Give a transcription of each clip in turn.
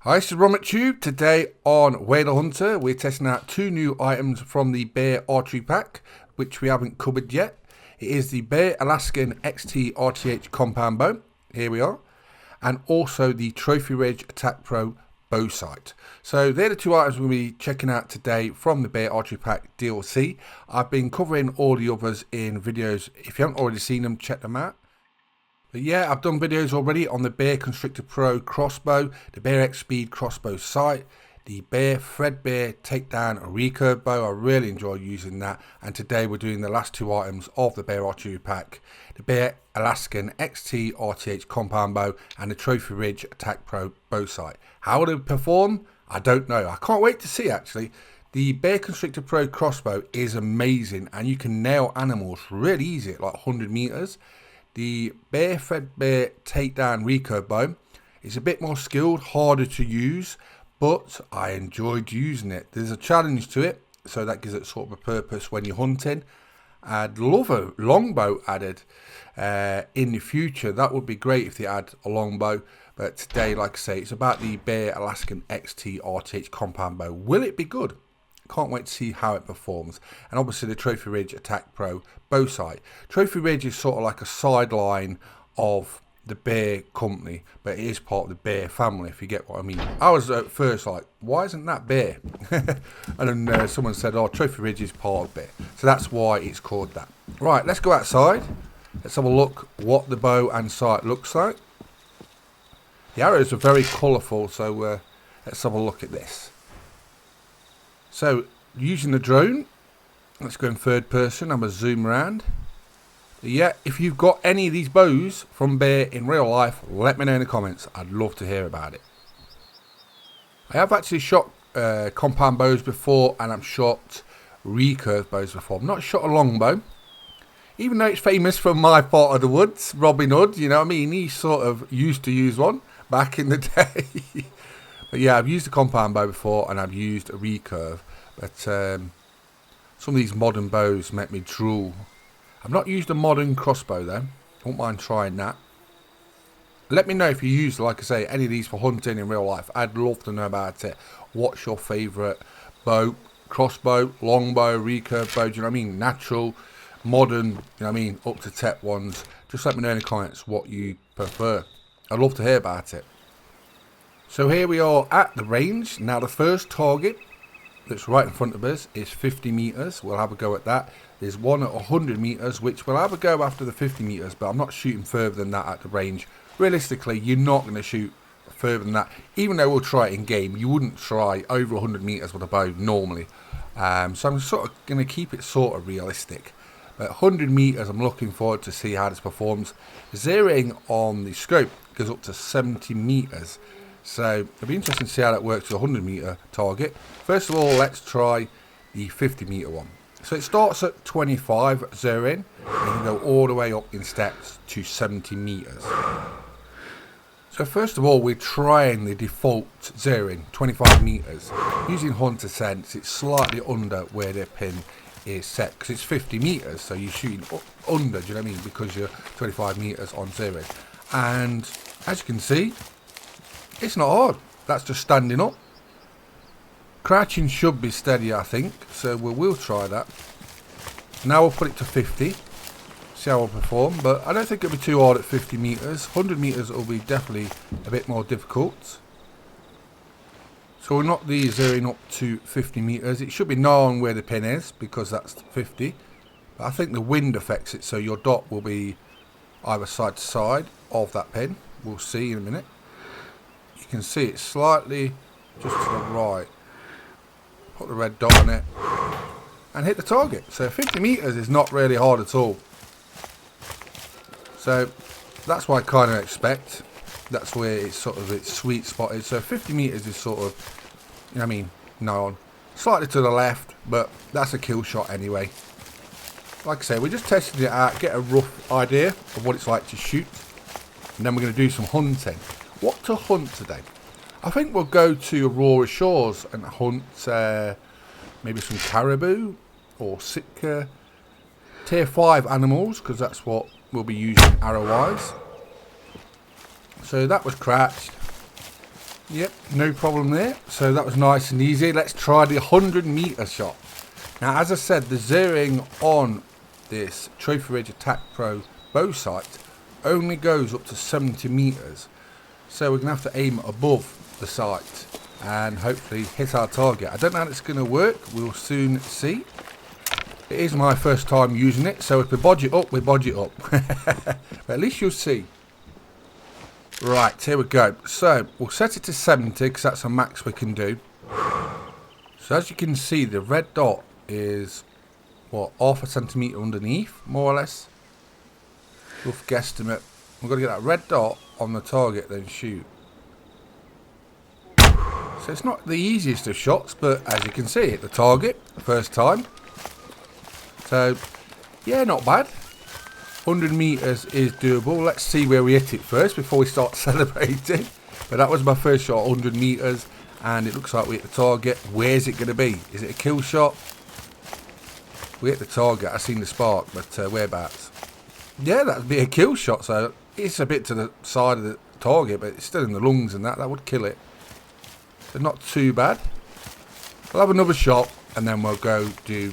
Hi, this is Ron Tube. Today on Whale Hunter, we're testing out two new items from the Bear Archery Pack, which we haven't covered yet. It is the Bear Alaskan XT RTH compound bow. Here we are. And also the Trophy Ridge Attack Pro bow sight. So they're the two items we'll be checking out today from the Bear Archery Pack DLC. I've been covering all the others in videos. If you haven't already seen them, check them out. But yeah, I've done videos already on the Bear Constrictor Pro crossbow, the Bear X Speed crossbow sight, the Bear Threadbare takedown recurve bow. I really enjoy using that. And today we're doing the last two items of the Bear Archery Pack, the Bear Alaskan XT RTH compound bow and the Trophy Ridge Attack Pro bow sight. How will it perform? I don't know. I can't wait to see actually. The Bear Constrictor Pro crossbow is amazing and you can nail animals really easy at like 100 meters. The Bear Threadbare takedown recurve bow is a bit more skilled, harder to use, but I enjoyed using it. There's a challenge to it, so that gives it sort of a purpose when you're hunting. I'd love a longbow added in the future. That would be great if they add a longbow. But today, like I say, it's about the Bear Alaskan XT RTH compound bow. Will it be good? Can't wait to see how it performs. And obviously the Trophy Ridge Attack Pro bow sight. Trophy Ridge is sort of like a sideline of the Bear company, but it is part of the Bear family, if you get what I mean. I was at first like, why isn't that Bear? And then someone said, oh, Trophy Ridge is part of Bear. So that's why it's called that. Right, let's go outside. Let's have a look what the bow and sight looks like. The arrows are very colourful, so let's have a look at this. So, using the drone, let's go in third person, I'm going to zoom around. Yeah, if you've got any of these bows from Bear in real life, let me know in the comments. I'd love to hear about it. I have actually shot compound bows before, and I've shot recurve bows before. I've not shot a longbow, even though it's famous from my part of the woods. Robin Hood, you know what I mean? He sort of used to use one back in the day. But yeah, I've used a compound bow before and I've used a recurve. But some of these modern bows make me drool. I've not used a modern crossbow though. I won't mind trying that. Let me know if you use, like I say, any of these for hunting in real life. I'd love to know about it. What's your favourite bow? Crossbow, longbow, recurve bow, do you know what I mean? Natural, modern, you know what I mean? Up to tech ones. Just let me know in the comments what you prefer. I'd love to hear about it. So here we are at the range. Now the first target that's right in front of us is 50 meters. We'll have a go at that. There's one at 100 meters, which we'll have a go after the 50 meters, but I'm not shooting further than that at the range. Realistically, you're not going to shoot further than that. Even though we'll try it in game, you wouldn't try over 100 meters with a bow normally. So I'm sort of going to keep it sort of realistic. But 100 meters, I'm looking forward to see how this performs. Zeroing on the scope goes up to 70 meters. So it'll be interesting to see how that works with a 100 meter target. First of all, let's try the 50 meter one. So it starts at 25, zero in, and you can go all the way up in steps to 70 meters. So first of all, we're trying the default zero in, 25 meters. Using Hunter Sense, it's slightly under where the pin is set, because it's 50 meters, so you're shooting under, do you know what I mean, because you're 25 meters on zero. And as you can see, it's not hard. That's just standing up. Crouching should be steady, I think. So we will try that. Now we'll put it to 50. See how we'll perform. But I don't think it'll be too hard at 50 meters. 100 meters will be definitely a bit more difficult. So we'll knock the zeroing up to 50 meters. It should be known where the pin is because that's 50. But I think the wind affects it. So your dot will be either side to side of that pin. We'll see in a minute. You can see it's slightly just to the right. Put the red dot on it and hit the target. So 50 meters is not really hard at all. So that's what I kind of expect. That's where it's sort of its sweet spot is. So 50 meters is sort of, you know what I mean, known. Slightly to the left, but that's a kill shot anyway. Like I say, we're just testing it out, get a rough idea of what it's like to shoot. And then we're going to do some hunting. What to hunt today? I think we'll go to Aurora Shores and hunt maybe some caribou or Sitka tier 5 animals, because that's what we'll be using arrow wise. So that was crouched. Yep, no problem there. So that was nice and easy. Let's try the 100-meter shot. Now, as I said, the zeroing on this Trophy Ridge Attack Pro bow sight only goes up to 70 meters. So we're going to have to aim above the sight and hopefully hit our target. I don't know how it's going to work. We'll soon see. It is my first time using it, so if we bodge it up, we bodge it up. But at least you'll see. Right, here we go. So we'll set it to 70 because that's a max we can do. So as you can see, the red dot is, what, half a centimetre underneath, more or less. Rough guesstimate. We've got to get that red dot on the target, then shoot. So it's not the easiest of shots, but as you can see, hit the target first time. So, yeah, not bad. 100 meters is doable. Let's see where we hit it first before we start celebrating. But that was my first shot, 100 meters, and it looks like we hit the target. Where's it going to be? Is it a kill shot? We hit the target. I've seen the spark, but whereabouts? Yeah, that would be a kill shot. So it's a bit to the side of the target, but it's still in the lungs, and that would kill it. So not too bad. We'll have another shot, and then we'll go do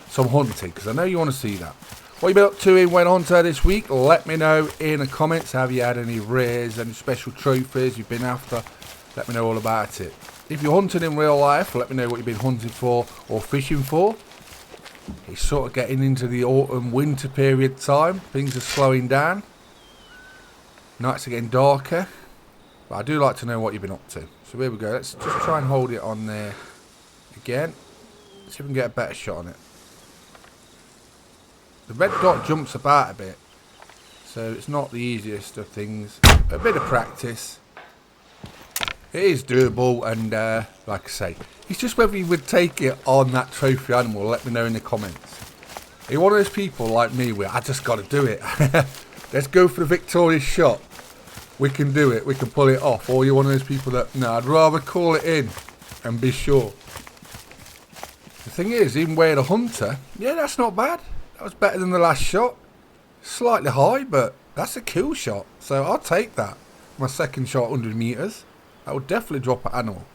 some hunting, because I know you want to see that. What you been up to in Whale Hunter this week? Let me know in the comments. Have you had any rares, any special trophies you've been after? Let me know all about it. If you're hunting in real life, let me know what you've been hunting for or fishing for. It's sort of getting into the autumn winter period time. Things are slowing down. Nights are getting darker. But I do like to know what you've been up to. So here we go. Let's just try and hold it on there again. See if we can get a better shot on it. The red dot jumps about a bit, so it's not the easiest of things. A bit of practice. It is doable, and like I say, it's just whether you would take it on that trophy animal. Let me know in the comments. Are you one of those people like me where I just got to do it? Let's go for the victorious shot. We can do it. We can pull it off. Or you're one of those people that, no, I'd rather call it in and be sure. The thing is, even Whale the Hunter, yeah, that's not bad. That was better than the last shot. Slightly high, but that's a kill shot. So I'll take that. My second shot, 100 meters. That would definitely drop an animal.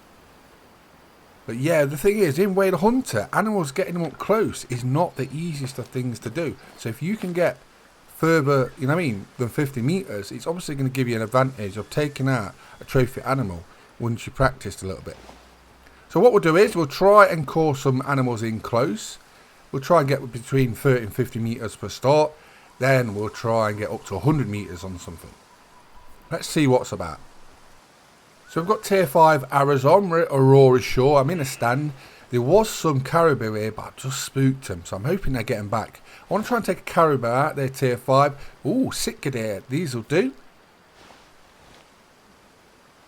But yeah, the thing is, in Whale the Hunter, animals getting them up close is not the easiest of things to do. So if you can get further, you know what I mean, than 50 meters, it's obviously going to give you an advantage of taking out a trophy animal once you practiced a little bit. So what we'll do is, we'll try and call some animals in close. We'll try and get between 30 and 50 meters per start. Then we'll try and get up to 100 meters on something. Let's see what's about. So we've got tier 5 arrows on. We're at Aurora Shore. I'm in a stand. There was some caribou here, but I just spooked them. So I'm hoping they're getting back. I want to try and take a caribou out. They're tier 5. Ooh, Sitka there. These will do.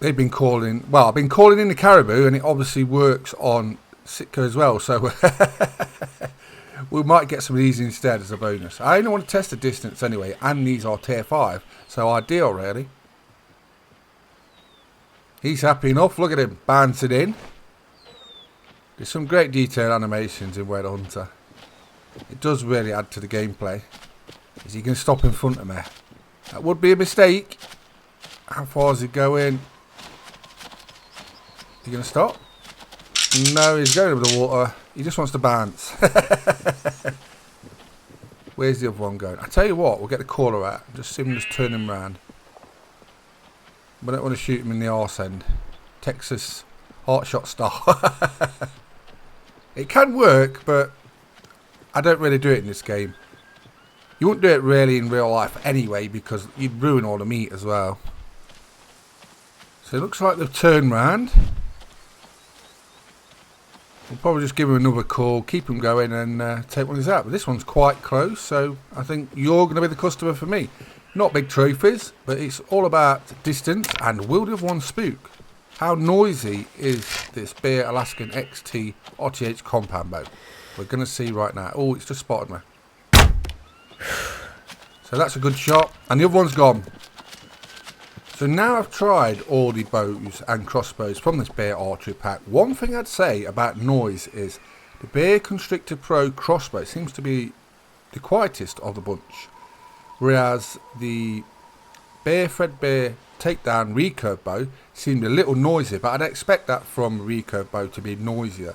They've been calling, well, I've been calling in the caribou, and it obviously works on Sitka as well. So we might get some of these instead as a bonus. I only want to test the distance anyway, and these are tier 5. So ideal, really. He's happy enough. Look at him bouncing in. There's some great detail animations in Whale Hunter. It does really add to the gameplay. Is he going to stop in front of me? That would be a mistake. How far is he going? Is he going to stop? No, he's going over the water. He just wants to bounce. Where's the other one going? I tell you what, we'll get the caller out. Just see him just turn him round. But I don't want to shoot him in the arse end. Texas heart shot style. It can work, but I don't really do it in this game. You wouldn't do it really in real life anyway, because you'd ruin all the meat as well. So it looks like they've turned round. We'll probably just give him another call, keep him going, and take one of these out. But this one's quite close, so I think you're going to be the customer for me. Not big trophies, but it's all about distance, and will the other one spook? How noisy is this Bear Alaskan XT RTH compound bow? We're going to see right now. Oh, it's just spotted me. So that's a good shot, and the other one's gone. So now I've tried all the bows and crossbows from this Bear Archery Pack. One thing I'd say about noise is the Bear Constrictor Pro crossbow seems to be the quietest of the bunch, whereas the Bear Fredbear takedown recurve bow seemed a little noisy, but I'd expect that from a recurve bow to be noisier.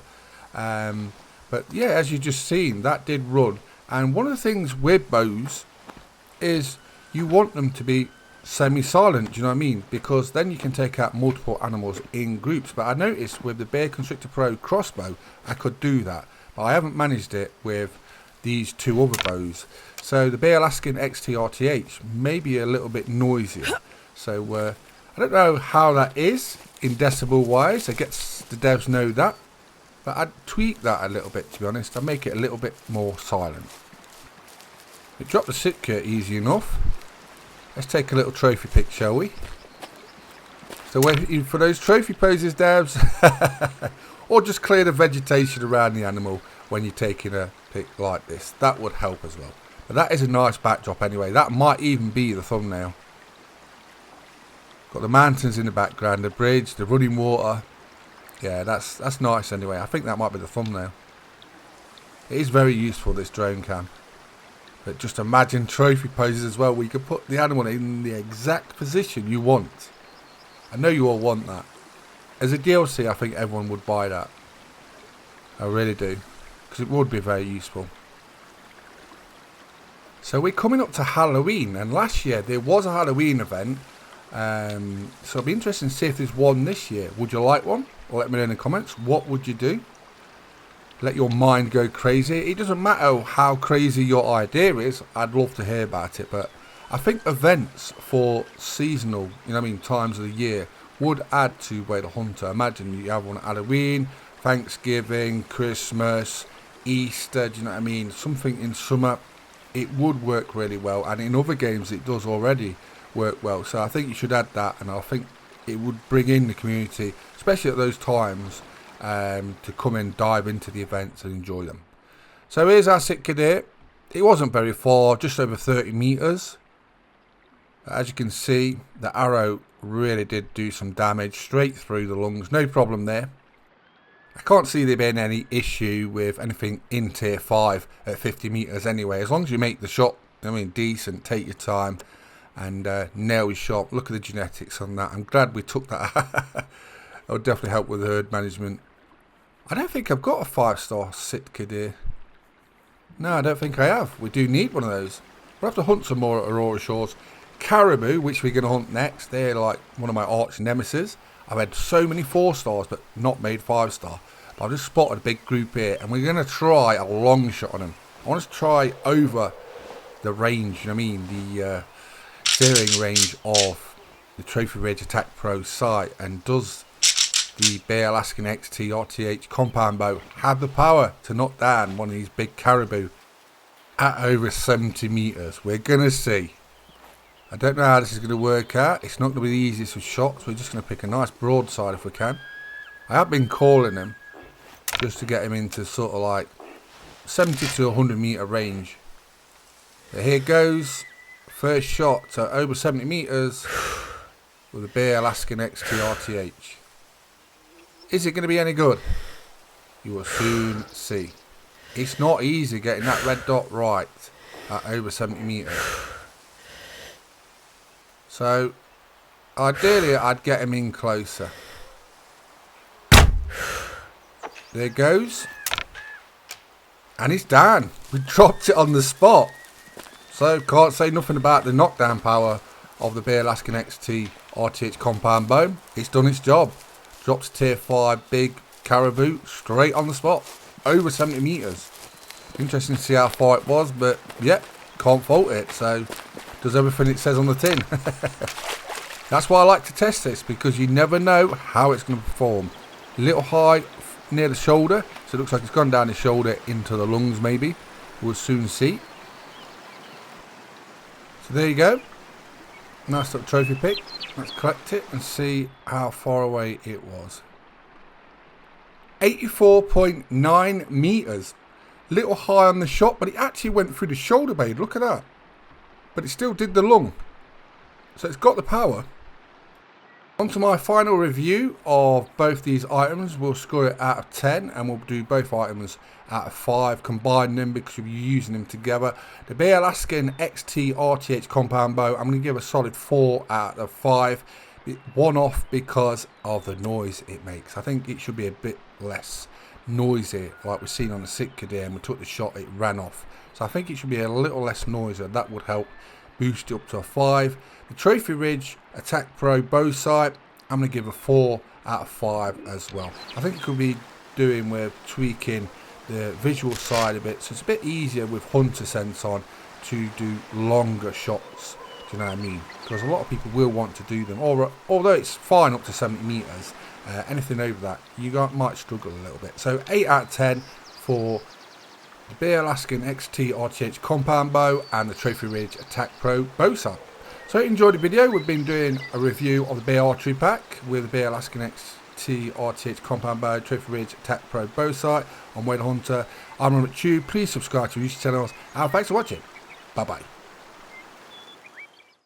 But yeah, as you just seen, that did run. And one of the things with bows is you want them to be semi-silent, do you know what I mean? Because then you can take out multiple animals in groups. But I noticed with the Bear Constrictor Pro crossbow, I could do that. But I haven't managed it with these two other bows. So the Bear Alaskan XT RTH may be a little bit noisier. So I don't know how that is in decibel wise. I guess the devs know that. But I'd tweak that a little bit, to be honest. I'd make it a little bit more silent. It dropped the Sitka easy enough. Let's take a little trophy pic, shall we? So for those trophy poses, devs, or just clear the vegetation around the animal when you're taking a pic like this. That would help as well. But that is a nice backdrop anyway. That might even be the thumbnail. Got the mountains in the background, the bridge, the running water. Yeah, that's nice anyway. I think that might be the thumbnail. It is very useful, this drone cam. But just imagine trophy poses as well, where you can put the animal in the exact position you want. I know you all want that. As a DLC, I think everyone would buy that. I really do. Because it would be very useful. So we're coming up to Halloween. And last year there was a Halloween event. So it'll be interesting to see if there's one this year. Would you like one? Or let me know in the comments. What would you do? Let your mind go crazy. It doesn't matter how crazy your idea is. I'd love to hear about it. But I think events for seasonal, you know what I mean, times of the year would add to Whale Hunter. Imagine you have one at Halloween, Thanksgiving, Christmas, Easter, do you know what I mean? Something in summer. It would work really well. And in other games it does already work well. So I think you should add that. And I think it would bring in the community, especially at those times, to come and dive into the events and enjoy them. So here's our Sitka deer. It wasn't very far, just over 30 meters. As you can see, the arrow really did do some damage straight through the lungs. No problem there. I can't see there being any issue with anything in tier 5 at 50 meters anyway. As long as you make the shot, I mean, decent, take your time and nail your shot. Look at the genetics on that. I'm glad we took that. That would definitely help with herd management. I don't think I've got a 5-star Sitka deer. No, I don't think I have. We do need one of those. We'll have to hunt some more at Aurora Shores. Caribou, which we're going to hunt next, they're like one of my arch nemesis. I've had so many 4-stars but not made 5-star. But I've just spotted a big group here and we're going to try a long shot on them. I want to try over the range, you know what I mean, the steering range of the Trophy Ridge Attack Pro sight. And does the Bear Alaskan XT RTH compound bow have the power to knock down one of these big caribou at over 70 meters? We're going to see. I don't know how this is going to work out. It's not going to be the easiest of shots. We're just going to pick a nice broadside if we can. I have been calling him just to get him into sort of like 70 to 100 meter range. But here goes. First shot to over 70 meters with the Bear Alaskan XT RTH. Is it going to be any good? You will soon see. It's not easy getting that red dot right at over 70 meters. So, ideally I'd get him in closer. There it goes. And he's down. We dropped it on the spot. So, can't say nothing about the knockdown power of the Bear Alaskan XT RTH compound bow. It's done its job. Drops tier 5 big caribou straight on the spot. Over 70 meters. Interesting to see how far it was, but yeah, can't fault it. So, does everything it says on the tin. That's why I like to test this, because you never know how it's going to perform. A little high near the shoulder, so it looks like it's gone down the shoulder into the lungs maybe. We'll soon see. So there you go. Nice little trophy pick. Let's collect it and see how far away it was. 84.9 meters. Little high on the shot, but it actually went through the shoulder blade. Look at that. But it still did the lung. So it's got the power. On to my final review of both these items. We'll score it out of 10 and we'll do both items out of 5, combine them because you'll be using them together. The Bear Alaskan XT RTH compound bow, I'm going to give a solid 4 out of 5. One off because of the noise it makes. I think it should be a bit less noisy, like we've seen on the Sitka there, and we took the shot, it ran off. So I think it should be a little less noisy. That would help boost it up to a 5. The Trophy Ridge Attack Pro bow sight, I'm going to give a 4 out of 5 as well. I think it could be doing with tweaking the visual side a bit, so it's a bit easier with hunter sense on to do longer shots. Do you know what I mean? Because a lot of people will want to do them, or although it's fine up to 70 meters, anything over that you might struggle a little bit. So 8 out of 10 for the Bear Alaskan XT RTH compound bow and the Trophy Ridge Attack Pro bow sight. So if you enjoyed the video, we've been doing a review of the Bear Archery Pack with the Bear Alaskan XT RTH compound bow, Trophy Ridge Attack Pro bow sight on Whale Hunter. I'm Robert Chew. Please subscribe to our YouTube channels and thanks for watching. Bye bye.